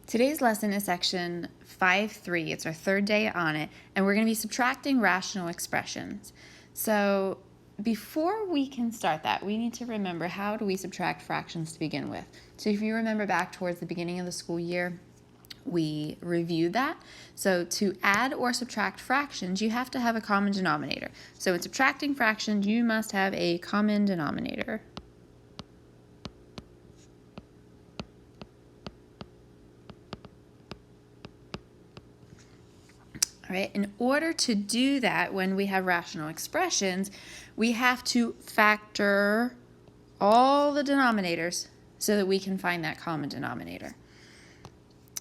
Today's lesson is section 5.3. It's our third day on it, and we're going to be subtracting rational expressions. So before we can start that, we need to remember, how do we subtract fractions to begin with? So if you remember back towards the beginning of the school year, we reviewed that. So to add or subtract fractions, you have to have a common denominator. So in subtracting fractions, you must have a common denominator. All right, in order to do that, when we have rational expressions, we have to factor all the denominators so that we can find that common denominator.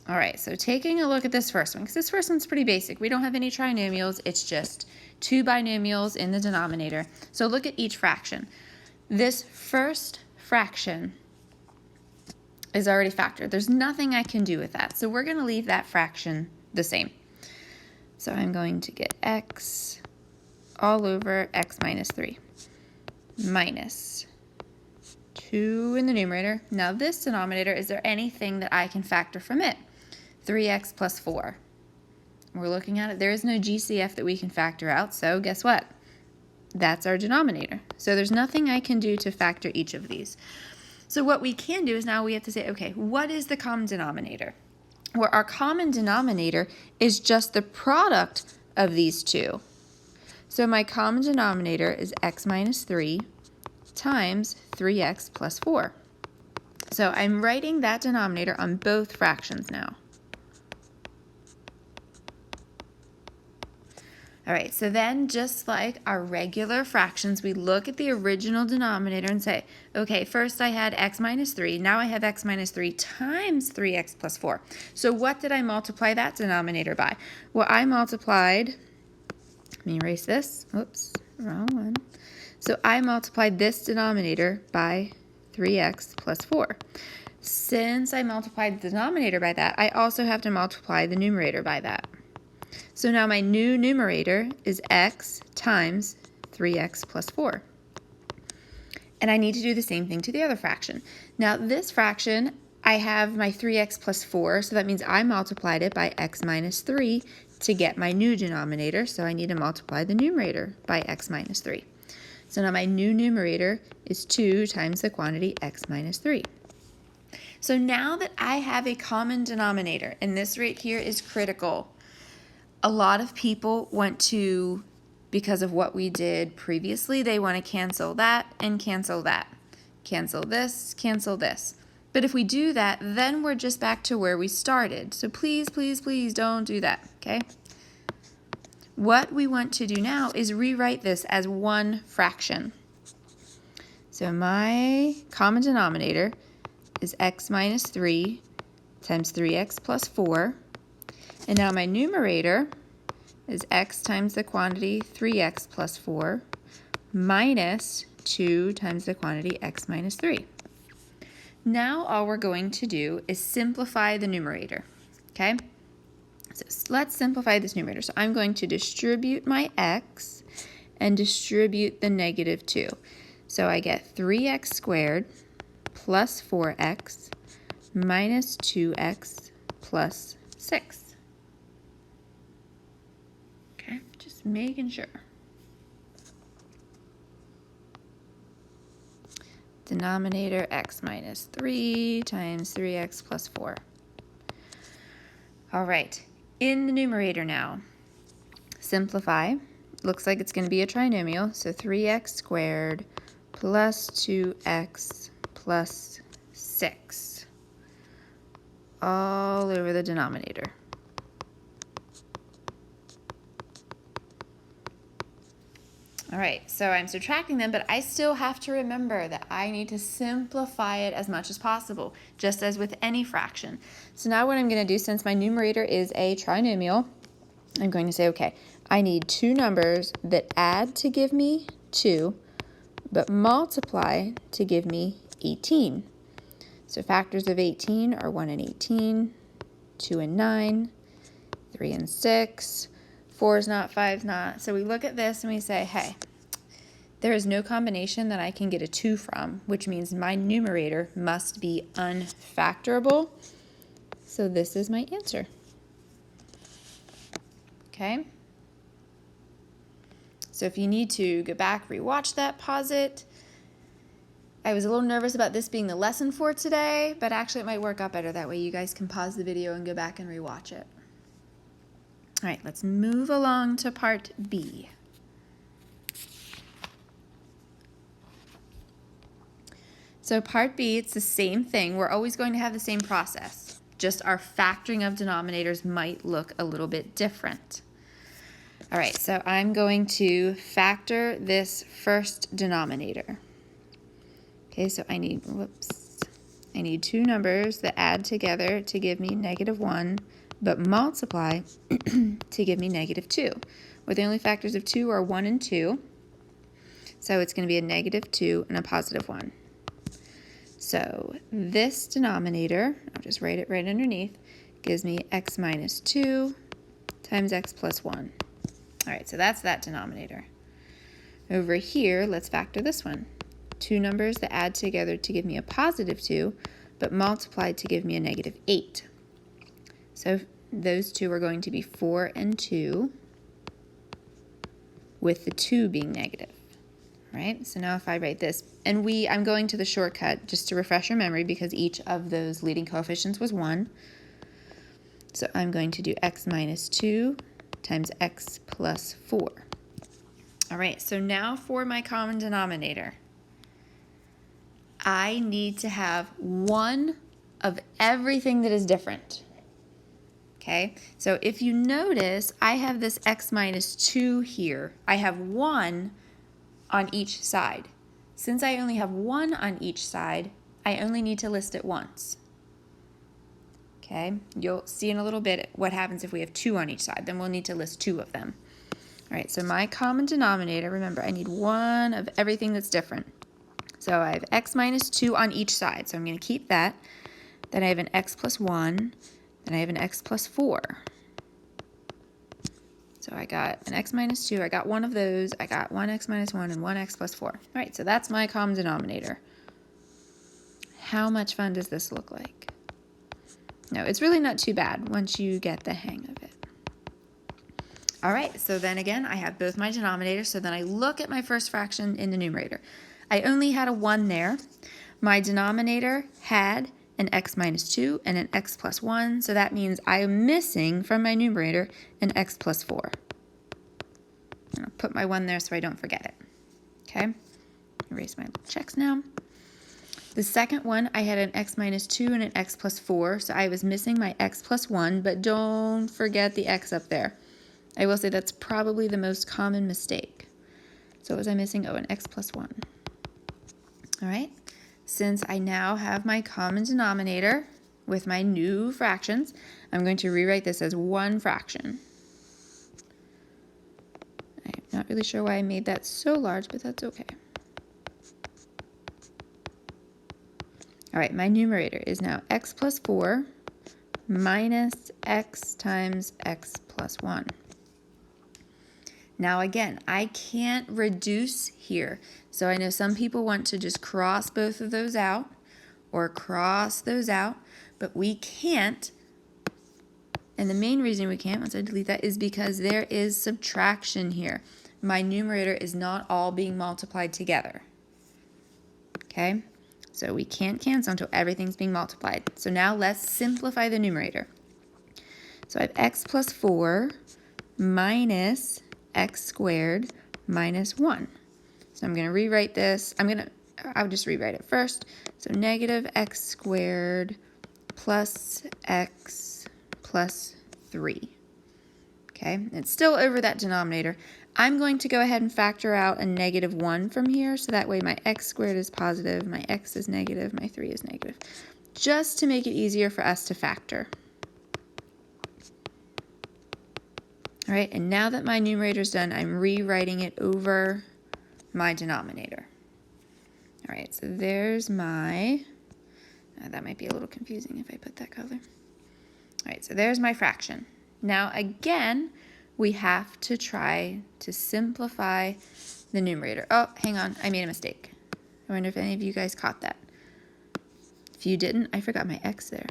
All right, so taking a look at this first one, because this first one's pretty basic. We don't have any trinomials, it's just two binomials in the denominator. So look at each fraction. This first fraction is already factored. There's nothing I can do with that, so we're going to leave that fraction the same. So I'm going to get x all over x minus 3 minus 2 in the numerator. Now this denominator, is there anything that I can factor from it? 3x plus 4. We're looking at it. There is no GCF that we can factor out, so guess what? That's our denominator. So there's nothing I can do to factor each of these. So what we can do is now we have to say, okay, what is the common denominator? Well, our common denominator is just the product of these two. So my common denominator is x minus 3 times 3x plus 4. So I'm writing that denominator on both fractions now. All right, so then just like our regular fractions, we look at the original denominator and say, okay, first I had x minus 3, now I have x minus 3 times 3x plus 4. So what did I multiply that denominator by? Well, I multiplied, let me erase this, oops, wrong one. So I multiplied this denominator by 3x plus 4. Since I multiplied the denominator by that, I also have to multiply the numerator by that. So now my new numerator is x times 3x plus 4. And I need to do the same thing to the other fraction. Now this fraction, I have my 3x plus 4, so that means I multiplied it by x minus 3 to get my new denominator, so I need to multiply the numerator by x minus 3. So now my new numerator is 2 times the quantity x minus 3. So now that I have a common denominator, and this right here is critical, a lot of people want to, because of what we did previously, they want to cancel that and cancel that. Cancel this, cancel this. But if we do that, then we're just back to where we started. So please, please, please don't do that, okay? What we want to do now is rewrite this as one fraction. So my common denominator is x minus 3 times 3x plus 4. And now my numerator is x times the quantity 3x plus 4 minus 2 times the quantity x minus 3. Now all we're going to do is simplify the numerator, okay? So let's simplify this numerator. So I'm going to distribute my x and distribute the negative 2. So I get 3x squared plus 4x minus 2x plus 6. Okay, just making sure. Denominator x minus 3 times 3x plus 4. All right, in the numerator now, simplify. Looks like it's going to be a trinomial, so 3x squared plus 2x plus 6 all over the denominator. All right, so I'm subtracting them, but I still have to remember that I need to simplify it as much as possible, just as with any fraction. So now what I'm going to do, since my numerator is a trinomial, I'm going to say, okay, I need two numbers that add to give me 2, but multiply to give me 18. So factors of 18 are 1 and 18, 2 and 9, 3 and 6, 4 is not, 5 is not. So we look at this and we say, hey, there is no combination that I can get a 2 from, which means my numerator must be unfactorable. So this is my answer. Okay. So if you need to go back, rewatch that, pause it. I was a little nervous about this being the lesson for today, but actually it might work out better that way. You guys can pause the video and go back and rewatch it. All right, let's move along to part B. So part B, it's the same thing. We're always going to have the same process. Just our factoring of denominators might look a little bit different. All right, so I'm going to factor this first denominator. Okay, so I need two numbers that add together to give me -1, but multiply to give me -2. Where the only factors of 2 are 1 and 2. So it's going to be a -2 and a +1. So this denominator, I'll just write it right underneath, gives me x minus 2 times x plus 1. All right, so that's that denominator. Over here, let's factor this one. Two numbers that add together to give me a +2, but multiplied to give me a -8. So those two are going to be 4 and 2, with the 2 being negative. Right? So now if I write this, and I'm going to the shortcut just to refresh your memory because each of those leading coefficients was 1. So I'm going to do x minus 2 times x plus 4. All right, so now for my common denominator. I need to have one of everything that is different. Okay, so if you notice, I have this x minus 2 here. I have 1 on each side. Since I only have 1 on each side, I only need to list it once. Okay, you'll see in a little bit what happens if we have 2 on each side. Then we'll need to list 2 of them. All right, so my common denominator, remember, I need one of everything that's different. So I have x minus 2 on each side, so I'm going to keep that. Then I have an x plus 1, then I have an x plus 4. So I got an x minus 2, I got one of those, I got 1x minus 1 and 1x plus 4. All right, so that's my common denominator. How much fun does this look like? No, it's really not too bad once you get the hang of it. All right, so then again, I have both my denominators, so then I look at my first fraction in the numerator. I only had a 1 there. My denominator had an x minus 2 and an x plus 1, so that means I am missing from my numerator an x plus 4. And I'll put my 1 there so I don't forget it. Okay, erase my little checks now. The second one, I had an x minus 2 and an x plus 4, so I was missing my x plus 1, but don't forget the x up there. I will say that's probably the most common mistake. So what was I missing? Oh, an x plus 1. All right. Since I now have my common denominator with my new fractions, I'm going to rewrite this as one fraction. I'm not really sure why I made that so large, but that's okay. All right, my numerator is now x plus 4 minus x times x plus 1. Now again, I can't reduce here. So I know some people want to just cross both of those out or cross those out, but we can't. And the main reason we can't, once I delete that, is because there is subtraction here. My numerator is not all being multiplied together. Okay, so we can't cancel until everything's being multiplied. So now let's simplify the numerator. So I have x plus 4 minus x squared minus 1. So I'm going to rewrite this. I'll just rewrite it first. So negative x squared plus x plus 3. Okay, it's still over that denominator. I'm going to go ahead and factor out a -1 from here, so that way my x squared is positive, my x is negative, my 3 is negative, just to make it easier for us to factor. All right, and now that my numerator is done, I'm rewriting it over my denominator. All right, so there's my, that might be a little confusing if I put that color. All right, so there's my fraction. Now again, we have to try to simplify the numerator. Oh, hang on, I made a mistake. I wonder if any of you guys caught that. If you didn't, I forgot my x there.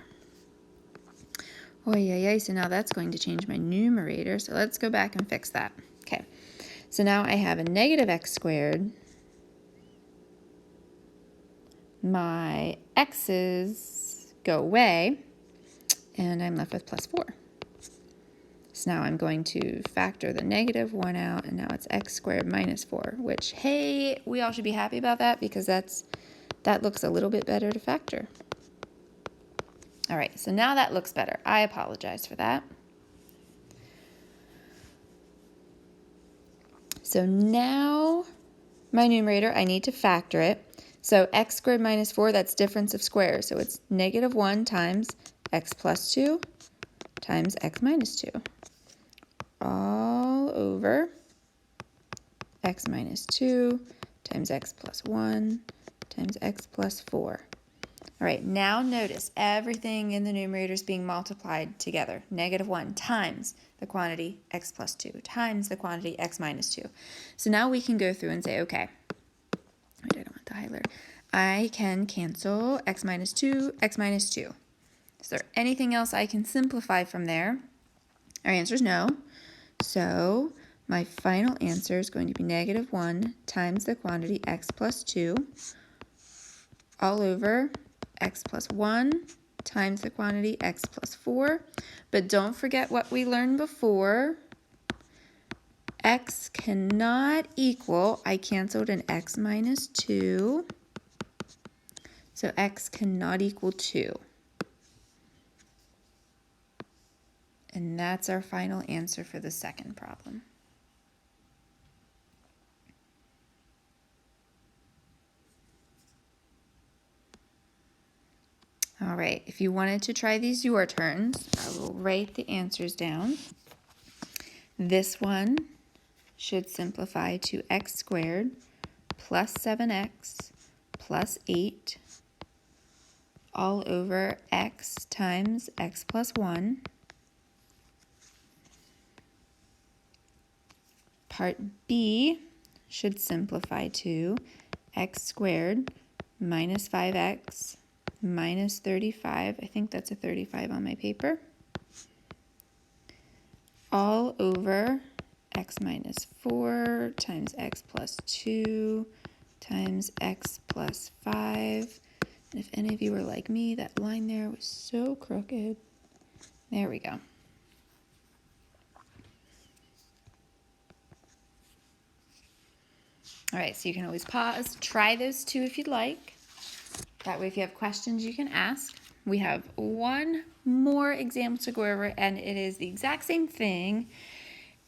Oh, yeah. So now that's going to change my numerator. So let's go back and fix that. Okay. So now I have a negative x squared. My x's go away, and I'm left with plus 4. So now I'm going to factor the negative 1 out, and now it's x squared minus 4, which, hey, we all should be happy about that because that looks a little bit better to factor. All right, so now that looks better. I apologize for that. So now my numerator, I need to factor it. So x squared minus 4, that's difference of squares. So it's negative 1 times x plus 2 times x minus 2. All over x minus 2 times x plus 1 times x plus 4. All right, now notice everything in the numerator is being multiplied together. Negative 1 times the quantity x plus 2 times the quantity x minus 2. So now we can go through and say, okay, wait, I don't want the highlighter. I can cancel x minus 2, x minus 2. Is there anything else I can simplify from there? Our answer is no. So my final answer is going to be negative 1 times the quantity x plus 2 all over x plus 1 times the quantity x plus 4. But don't forget what we learned before. X cannot equal, I canceled an x minus 2. So x cannot equal 2. And that's our final answer for the second problem. All right, if you wanted to try these your turns, I will write the answers down. This one should simplify to x squared plus 7x plus 8 all over x times x plus 1. Part B should simplify to x squared minus 5x minus 35. I think that's a 35 on my paper. All over x minus 4 times x plus 2 times x plus 5. And if any of you were like me, that line there was so crooked. There we go. All right, so you can always pause, try those two if you'd like. That way, if you have questions, you can ask. We have one more example to go over, and it is the exact same thing,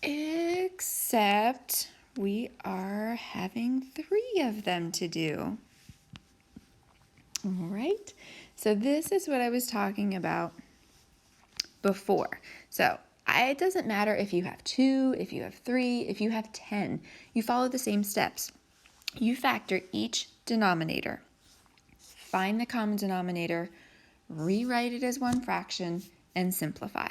except we are having 3 of them to do. All right, so this is what I was talking about before. So it doesn't matter if you have 2, if you have 3, if you have 10. You follow the same steps. You factor each denominator. Find the common denominator, rewrite it as one fraction, and simplify.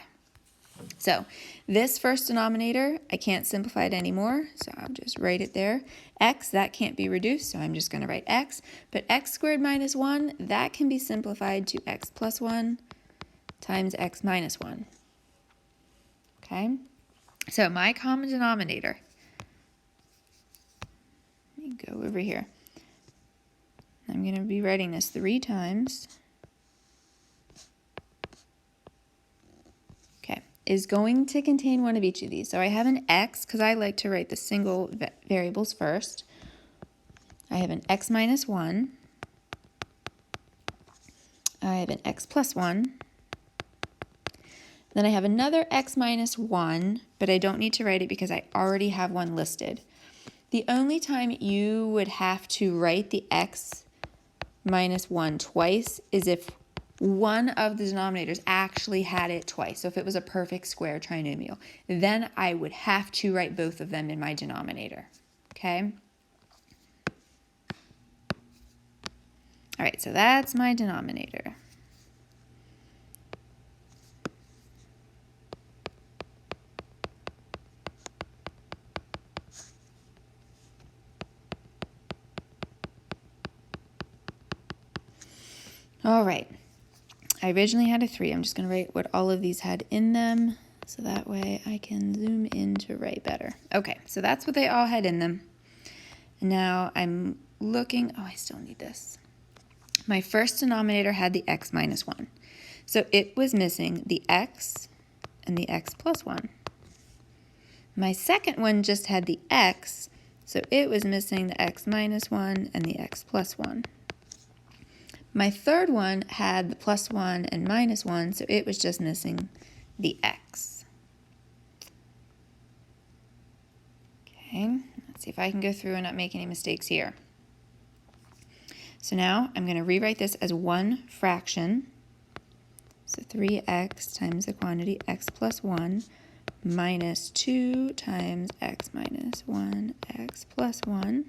So this first denominator, I can't simplify it anymore, so I'll just write it there. X, that can't be reduced, so I'm just going to write x. But x squared minus 1, that can be simplified to x plus 1 times x minus 1. Okay, so my common denominator, let me go over here. I'm going to be writing this 3 times. Okay, is going to contain one of each of these. So I have an x, because I like to write the single variables first. I have an x minus 1. I have an x plus 1. Then I have another x minus 1, but I don't need to write it because I already have one listed. The only time you would have to write the x minus 1 twice is if one of the denominators actually had it twice. So if it was a perfect square trinomial, then I would have to write both of them in my denominator. Okay? All right, so that's my denominator. All right, I originally had a 3. I'm just going to write what all of these had in them, so that way I can zoom in to write better. Okay, so that's what they all had in them. Now I'm looking, oh, I still need this. My first denominator had the x minus 1. So it was missing the x and the x plus 1. My second one just had the x, so it was missing the x minus 1 and the x plus 1. My third one had the plus 1 and minus 1, so it was just missing the x. Okay, let's see if I can go through and not make any mistakes here. So now I'm going to rewrite this as one fraction. So 3x times the quantity x plus 1 minus 2 times x minus 1 x plus 1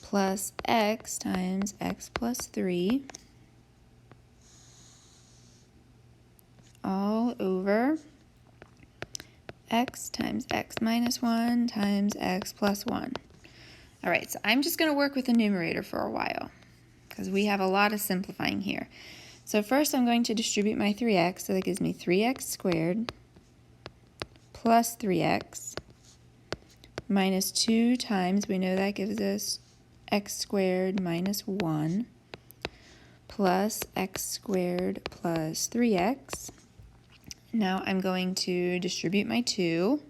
plus x times x plus 3 all over x times x minus 1 times x plus 1. All right, so I'm just going to work with the numerator for a while because we have a lot of simplifying here. So first I'm going to distribute my 3x, so that gives me 3x squared plus 3x minus 2 times, we know that gives us x squared minus 1 plus x squared plus 3x. Now I'm going to distribute my 2.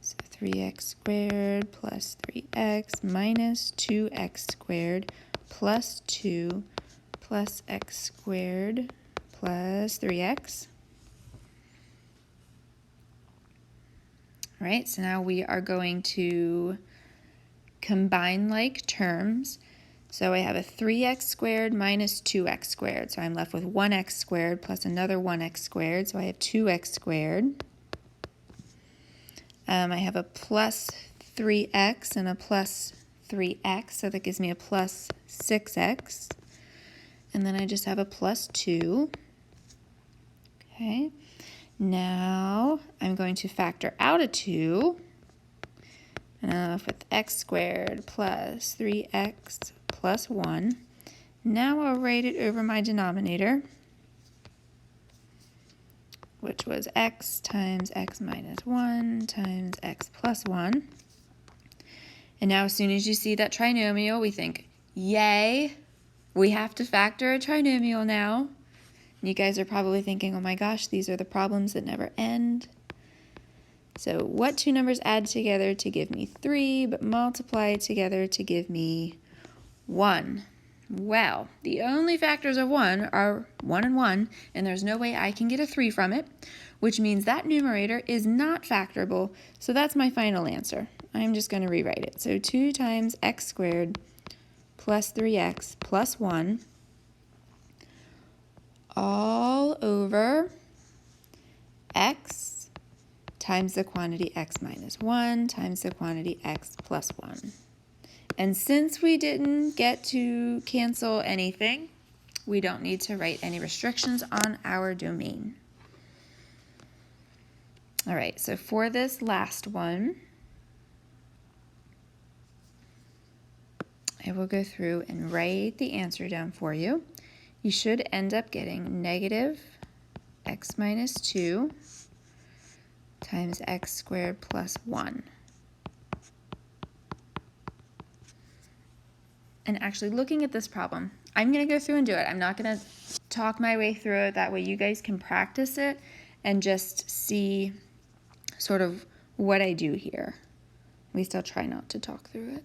So 3x squared plus 3x minus 2x squared plus 2 plus x squared plus 3x. All right, so now we are going to combine like terms. So I have a 3x squared minus 2x squared. So I'm left with 1x squared plus another 1x squared. So I have 2x squared. I have a plus 3x and a plus 3x. So that gives me a plus 6x. And then I just have a plus 2. Okay. Now I'm going to factor out a 2. And I'm left with x squared plus 3x plus 1. Now I'll write it over my denominator, which was x times x minus 1 times x plus 1. And now as soon as you see that trinomial, we think, yay, we have to factor a trinomial now. And you guys are probably thinking, oh my gosh, these are the problems that never end. So what two numbers add together to give me 3, but multiply together to give me 1? Well, the only factors of 1 are 1 and 1, and there's no way I can get a 3 from it, which means that numerator is not factorable, so that's my final answer. I'm just going to rewrite it. So 2 times x squared plus 3x plus 1 all over x times the quantity x minus 1 times the quantity x plus 1. And since we didn't get to cancel anything, we don't need to write any restrictions on our domain. All right, so for this last one, I will go through and write the answer down for you. You should end up getting negative x minus 2 times x squared plus 1. And actually looking at this problem, I'm going to go through and do it. I'm not going to talk my way through it. That way you guys can practice it and just see sort of what I do here. At least I'll try not to talk through it.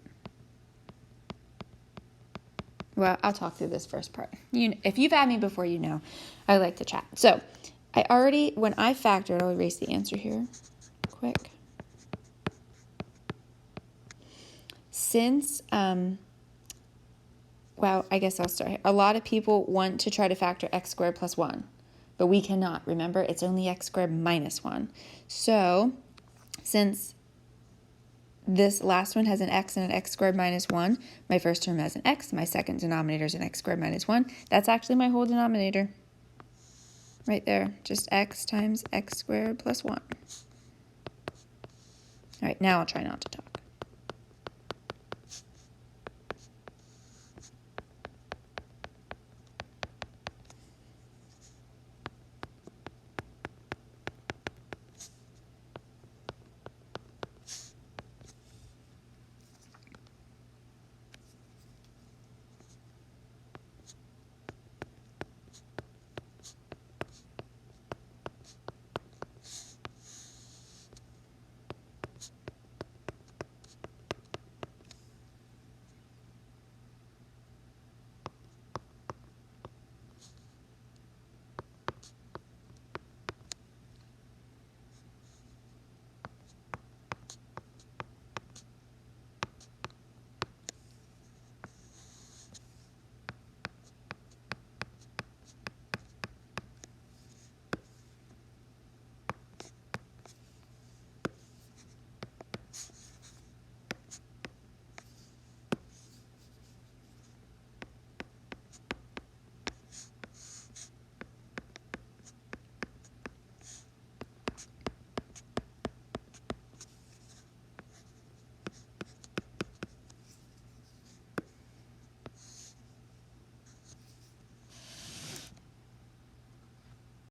Well, I'll talk through this first part. If you've had me before, you know I like to chat. So when I factored, I'll erase the answer here quick. Since, well, I guess I'll start here. A lot of people want to try to factor x squared plus 1, but we cannot. Remember, it's only x squared minus 1. So since this last one has an x and an x squared minus 1, my first term has an x, my second denominator is an x squared minus 1. That's actually my whole denominator. Right there, just x times x squared plus 1. All right, now I'll try not to talk.